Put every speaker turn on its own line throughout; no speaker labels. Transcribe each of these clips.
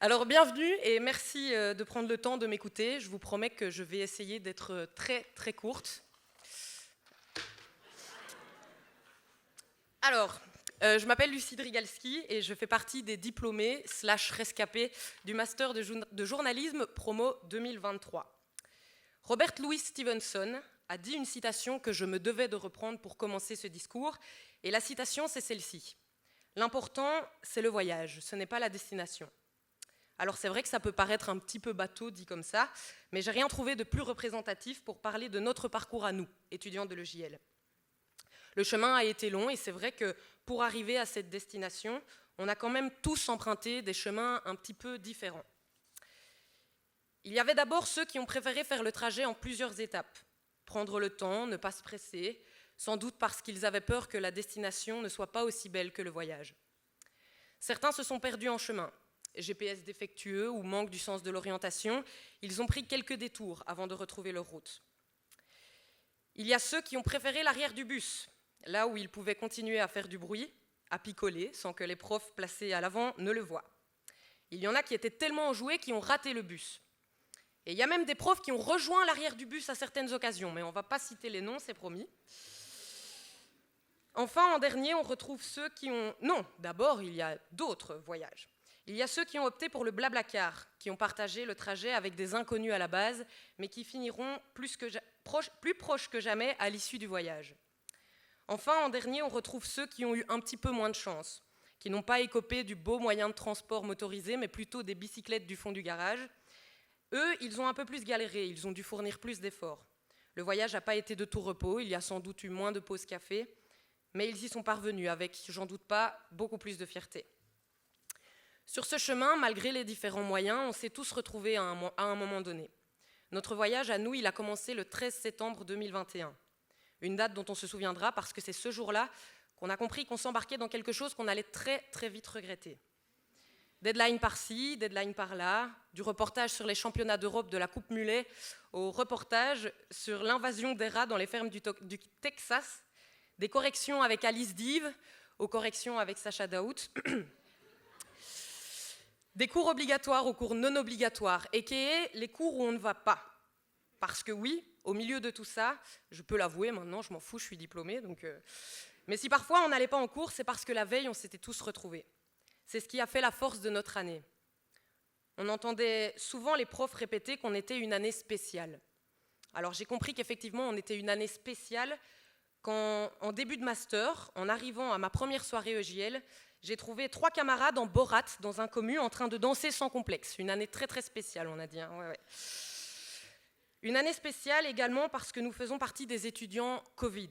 Alors bienvenue et merci de prendre le temps de m'écouter. Je vous promets que je vais essayer d'être très très courte. Alors, je m'appelle Lucie Drigalski et je fais partie des diplômés / rescapés du Master de journalisme promo 2023. Robert Louis Stevenson a dit une citation que je me devais de reprendre pour commencer ce discours, et la citation c'est celle-ci. L'important, c'est le voyage, ce n'est pas la destination. Alors c'est vrai que ça peut paraître un petit peu bateau dit comme ça, mais j'ai rien trouvé de plus représentatif pour parler de notre parcours à nous, étudiants de l'EJL. Le chemin a été long et c'est vrai que pour arriver à cette destination, on a quand même tous emprunté des chemins un petit peu différents. Il y avait d'abord ceux qui ont préféré faire le trajet en plusieurs étapes, prendre le temps, ne pas se presser, sans doute parce qu'ils avaient peur que la destination ne soit pas aussi belle que le voyage. Certains se sont perdus en chemin. GPS défectueux ou manque du sens de l'orientation, ils ont pris quelques détours avant de retrouver leur route. Il y a ceux qui ont préféré l'arrière du bus, là où ils pouvaient continuer à faire du bruit, à picoler, sans que les profs placés à l'avant ne le voient. Il y en a qui étaient tellement enjoués qu'ils ont raté le bus. Et il y a même des profs qui ont rejoint l'arrière du bus à certaines occasions, mais on ne va pas citer les noms, c'est promis. Enfin, en dernier, on retrouve ceux qui ont... Non, d'abord, il y a d'autres voyages. Il y a ceux qui ont opté pour le blablacar, qui ont partagé le trajet avec des inconnus à la base, mais qui finiront plus proches que jamais à l'issue du voyage. Enfin, en dernier, on retrouve ceux qui ont eu un petit peu moins de chance, qui n'ont pas écopé du beau moyen de transport motorisé, mais plutôt des bicyclettes du fond du garage. Eux, ils ont un peu plus galéré, ils ont dû fournir plus d'efforts. Le voyage n'a pas été de tout repos, il y a sans doute eu moins de pauses café, mais ils y sont parvenus avec, j'en doute pas, beaucoup plus de fierté. Sur ce chemin, malgré les différents moyens, on s'est tous retrouvés à un moment donné. Notre voyage à nous, il a commencé le 13 septembre 2021. Une date dont on se souviendra parce que c'est ce jour-là qu'on a compris qu'on s'embarquait dans quelque chose qu'on allait très très vite regretter. Deadline par-ci, deadline par-là, du reportage sur les championnats d'Europe de la Coupe Mulet au reportage sur l'invasion des rats dans les fermes du Texas, des corrections avec Alice Dive aux corrections avec Sacha Daoud. Des cours obligatoires aux cours non obligatoires, a.k.a. les cours où on ne va pas. Parce que oui, au milieu de tout ça, je peux l'avouer maintenant, je m'en fous, je suis diplômée. Mais si parfois on n'allait pas en cours, c'est parce que la veille, on s'était tous retrouvés. C'est ce qui a fait la force de notre année. On entendait souvent les profs répéter qu'on était une année spéciale. Alors j'ai compris qu'effectivement, on était une année spéciale quand, en début de master, en arrivant à ma première soirée EJL, j'ai trouvé 3 camarades en Borat dans un commu en train de danser sans complexe. Une année très très spéciale, on a dit. Hein. Ouais. Une année spéciale également parce que nous faisons partie des étudiants Covid.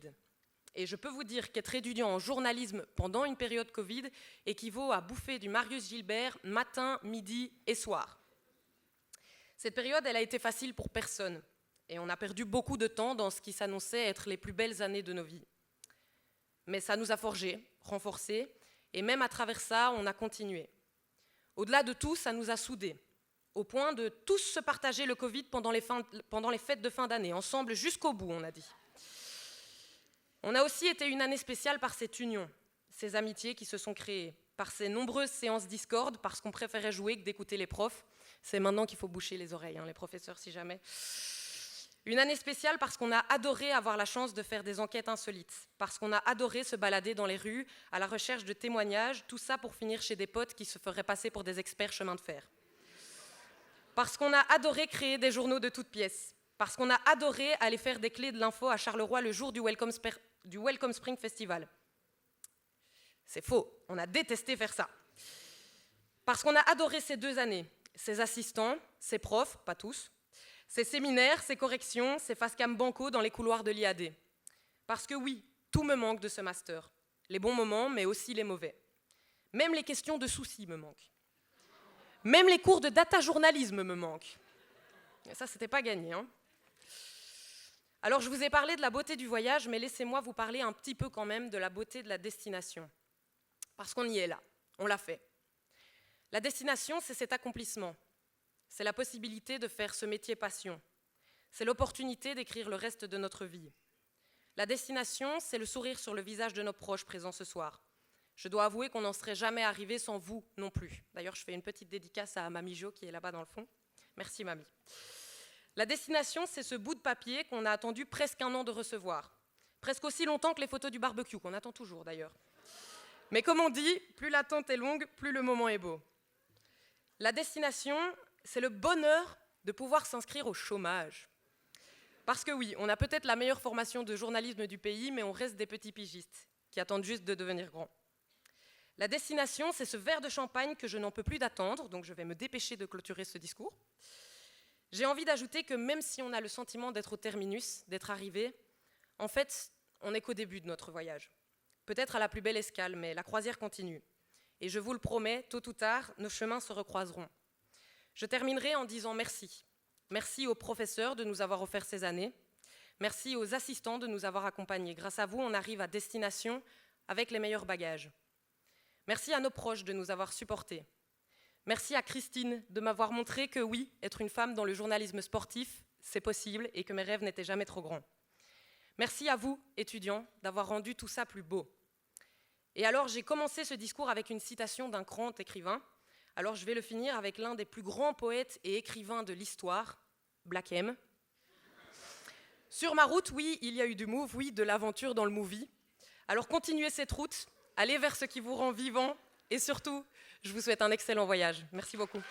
Et je peux vous dire qu'être étudiant en journalisme pendant une période Covid équivaut à bouffer du Marius Gilbert matin, midi et soir. Cette période, elle a été facile pour personne. Et on a perdu beaucoup de temps dans ce qui s'annonçait être les plus belles années de nos vies. Mais ça nous a forgés, renforcés, et même à travers ça, on a continué. Au-delà de tout, ça nous a soudés, au point de tous se partager le Covid pendant les fêtes de fin d'année, ensemble jusqu'au bout, on a dit. On a aussi été une année spéciale par cette union, ces amitiés qui se sont créées, par ces nombreuses séances Discord, parce qu'on préférait jouer que d'écouter les profs. C'est maintenant qu'il faut boucher les oreilles, hein, les professeurs, si jamais. Une année spéciale parce qu'on a adoré avoir la chance de faire des enquêtes insolites, parce qu'on a adoré se balader dans les rues à la recherche de témoignages, tout ça pour finir chez des potes qui se feraient passer pour des experts chemin de fer. Parce qu'on a adoré créer des journaux de toutes pièces, parce qu'on a adoré aller faire des clés de l'info à Charleroi le jour du Welcome Spring Festival. C'est faux, on a détesté faire ça. Parce qu'on a adoré ces 2 années, ces assistants, ces profs, pas tous, ces séminaires, ces corrections, ces face-cam banco dans les couloirs de l'IAD. Parce que oui, tout me manque de ce master. Les bons moments, mais aussi les mauvais. Même les questions de soucis me manquent. Même les cours de data journalisme me manquent. Et ça, c'était pas gagné. Hein. Alors, je vous ai parlé de la beauté du voyage, mais laissez-moi vous parler un petit peu quand même de la beauté de la destination. Parce qu'on y est là, on l'a fait. La destination, c'est cet accomplissement. C'est la possibilité de faire ce métier passion. C'est l'opportunité d'écrire le reste de notre vie. La destination, c'est le sourire sur le visage de nos proches présents ce soir. Je dois avouer qu'on n'en serait jamais arrivé sans vous non plus. D'ailleurs, je fais une petite dédicace à Mamie Jo qui est là-bas dans le fond. Merci Mamie. La destination, c'est ce bout de papier qu'on a attendu presque 1 an de recevoir. Presque aussi longtemps que les photos du barbecue, qu'on attend toujours d'ailleurs. Mais comme on dit, plus l'attente est longue, plus le moment est beau. La destination, c'est le bonheur de pouvoir s'inscrire au chômage. Parce que oui, on a peut-être la meilleure formation de journalisme du pays, mais on reste des petits pigistes qui attendent juste de devenir grands. La destination, c'est ce verre de champagne que je n'en peux plus d'attendre, donc je vais me dépêcher de clôturer ce discours. J'ai envie d'ajouter que même si on a le sentiment d'être au terminus, d'être arrivé, en fait, on n'est qu'au début de notre voyage. Peut-être à la plus belle escale, mais la croisière continue. Et je vous le promets, tôt ou tard, nos chemins se recroiseront. Je terminerai en disant merci. Merci aux professeurs de nous avoir offert ces années. Merci aux assistants de nous avoir accompagnés. Grâce à vous, on arrive à destination avec les meilleurs bagages. Merci à nos proches de nous avoir supportés. Merci à Christine de m'avoir montré que oui, être une femme dans le journalisme sportif, c'est possible et que mes rêves n'étaient jamais trop grands. Merci à vous, étudiants, d'avoir rendu tout ça plus beau. Et alors, j'ai commencé ce discours avec une citation d'un grand écrivain. Alors, je vais le finir avec l'un des plus grands poètes et écrivains de l'histoire, Black M. Sur ma route, oui, il y a eu du move, oui, de l'aventure dans le movie. Alors, continuez cette route. Allez vers ce qui vous rend vivant et surtout, je vous souhaite un excellent voyage. Merci beaucoup.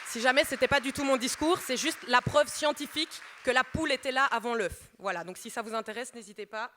Si jamais ce n'était pas du tout mon discours, c'est juste la preuve scientifique que la poule était là avant l'œuf. Voilà, donc si ça vous intéresse, n'hésitez pas.